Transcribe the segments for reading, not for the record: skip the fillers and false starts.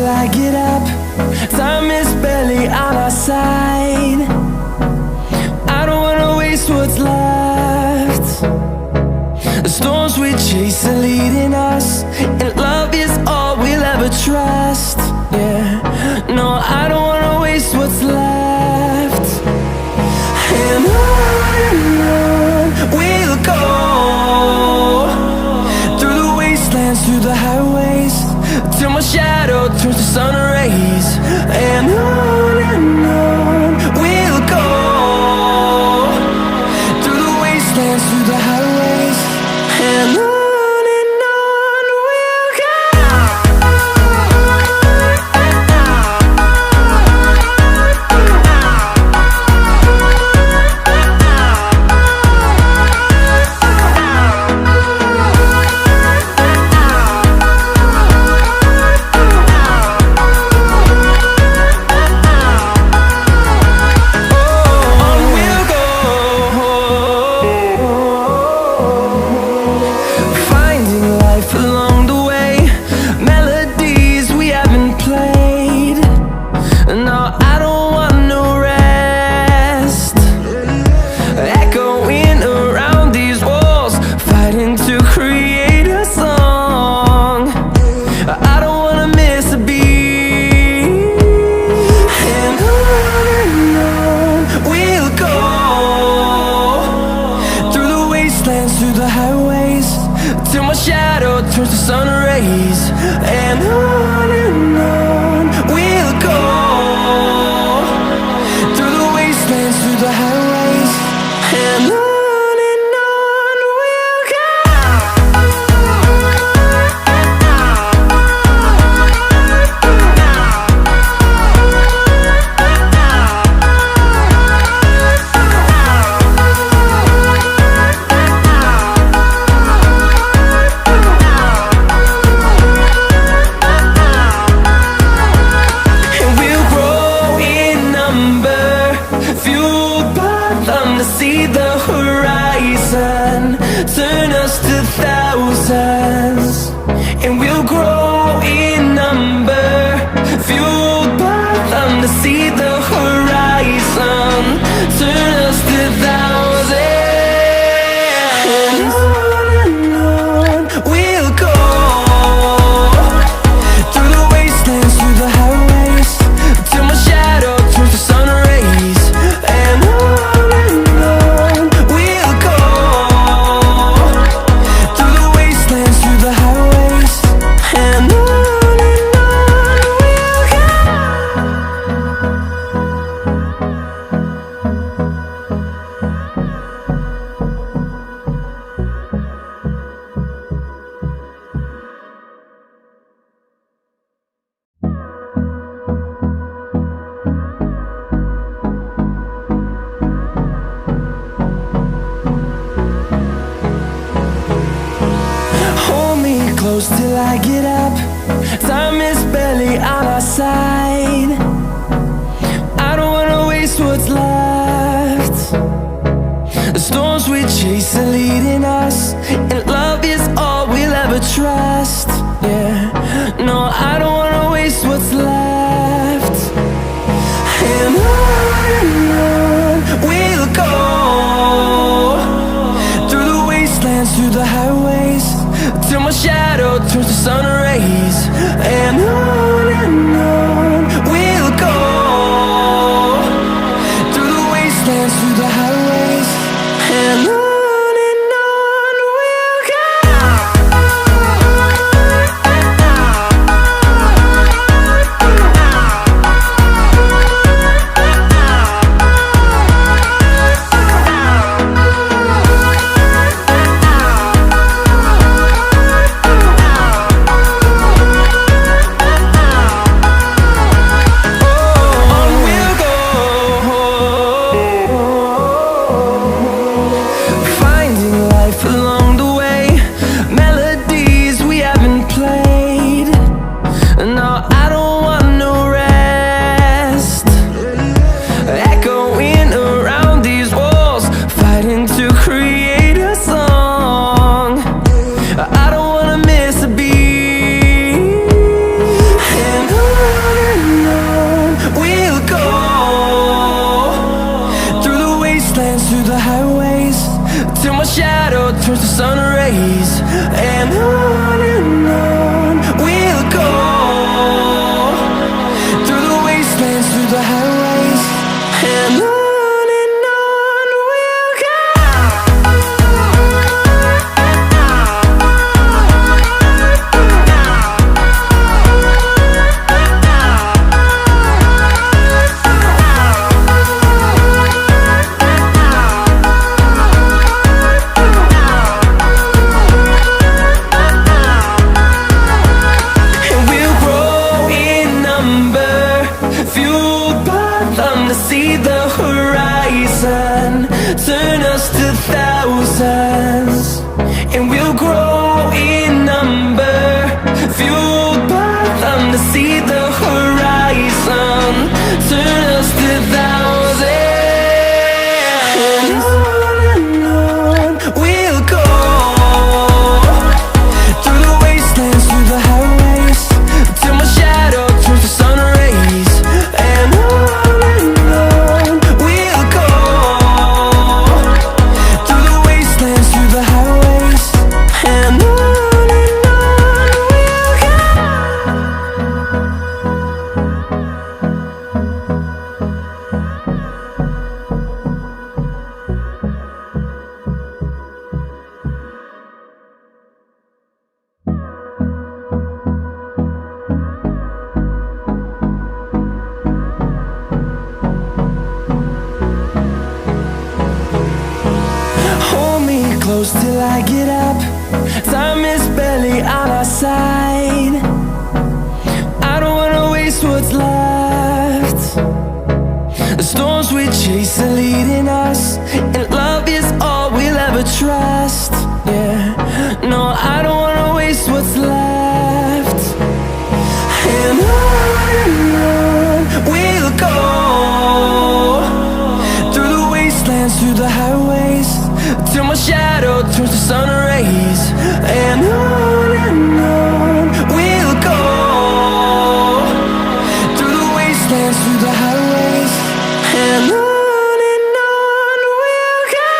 till I get up. Time is barely on our side. I don't wanna waste what's left. The storms we chase are leading us, and love is all we'll ever trust. Yeah, no, I don't wanna waste what's left. And on we'll go, through the wastelands, through the highways, till my shadow turns to sun rays. And on we'll go, through the wastelands, through the highways, and on we'll go. Through the highways, till my shadow turns to sun rays. And on we'll go, through the wastelands, through the highways, and on we'll go. See the horizon turn us to thousands, and we'll grow in number, fueled by them. To see the horizon turn us to thousands, and on we'll go, through the wastelands, through the highways, till my shadow turns to sun rays. And close till I get up. Time is barely on our side. I don't wanna waste what's left. The storms we chase are leading us, and love is all we'll ever trust. Yeah, no, I don't wanna waste what's left. And on we'll go, through the wastelands, through the highways, till my shadow turns to sun rays. And on we'll go, through the wastelands, through the highways, and on we'll go. turns to sun rays, and on we'll go, through the wastelands, through the highways, and on we'll go. See the horizon, turn us to thousands, and we'll grow in number, fueled by them to see the horizon, turn us to thousands, and on we'll go, through the wastelands, through the highways, till my shadow turns to sun rays, and on close till I get up. Time is barely on our side. I don't wanna waste what's left. The storms we chase are leading us, and love is all we'll ever trust. Yeah, no, I don't wanna waste what's left. And on we'll go, through the wastelands, through the highways, till my shadow turns to sun rays, and on we'll go, through the wastelands, through the highways, and on we'll go.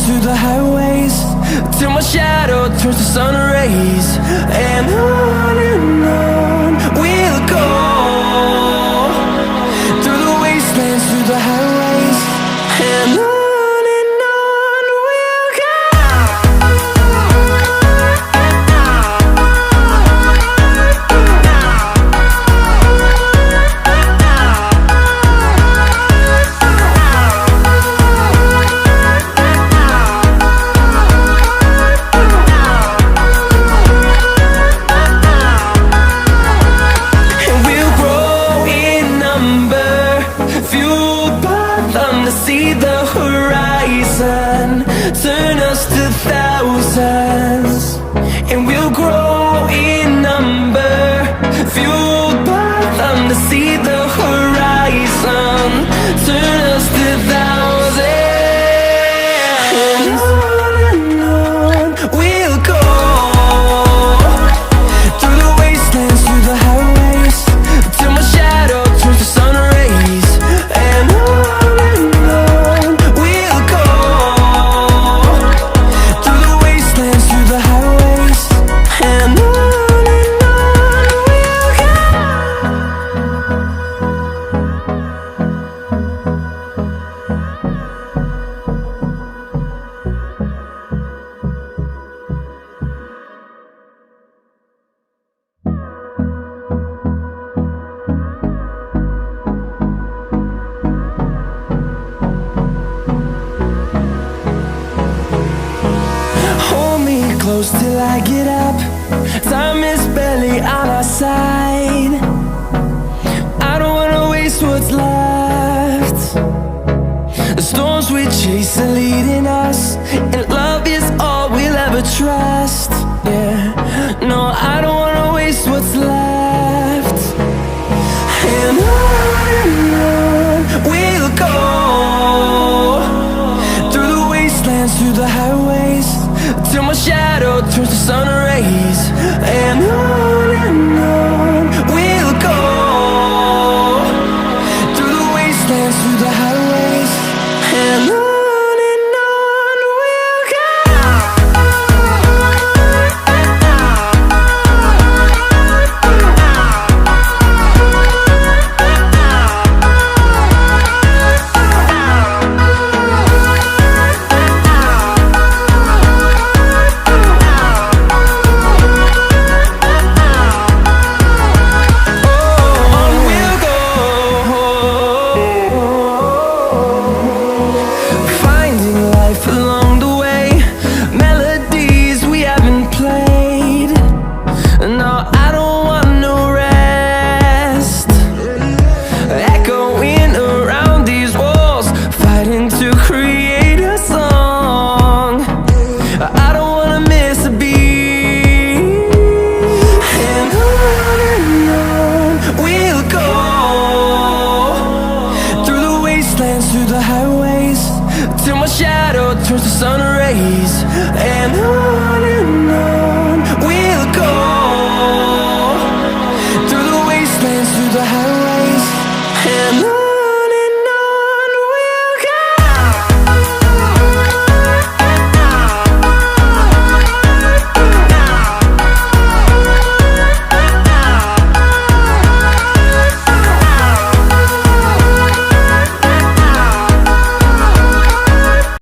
Through the highways, till my shadow turns to sun rays, and on we'll go, through the wastelands, through the highways, and on we'll go. See the horizon, turn us to thousands, and we'll grow in number, fueled by them to see the horizon, turn us to thousands, and on we'll go, through the wastelands, through the highways, till my shadow turns to sun rays, and on we'll go, through the wastelands, through the highways. close till I get up. Time is barely on our side. I don't wanna waste what's left. The storms we chase are leading us, and love is all we'll ever trust. Yeah, no, I don't wanna waste what's left. And on we'll go, through the wastelands, through the highways, till my shadow turns to sun rays. And on we'll go, through the wastelands, through the highways, and on we'll go. Through the highways, till my shadow turns to sun rays. And on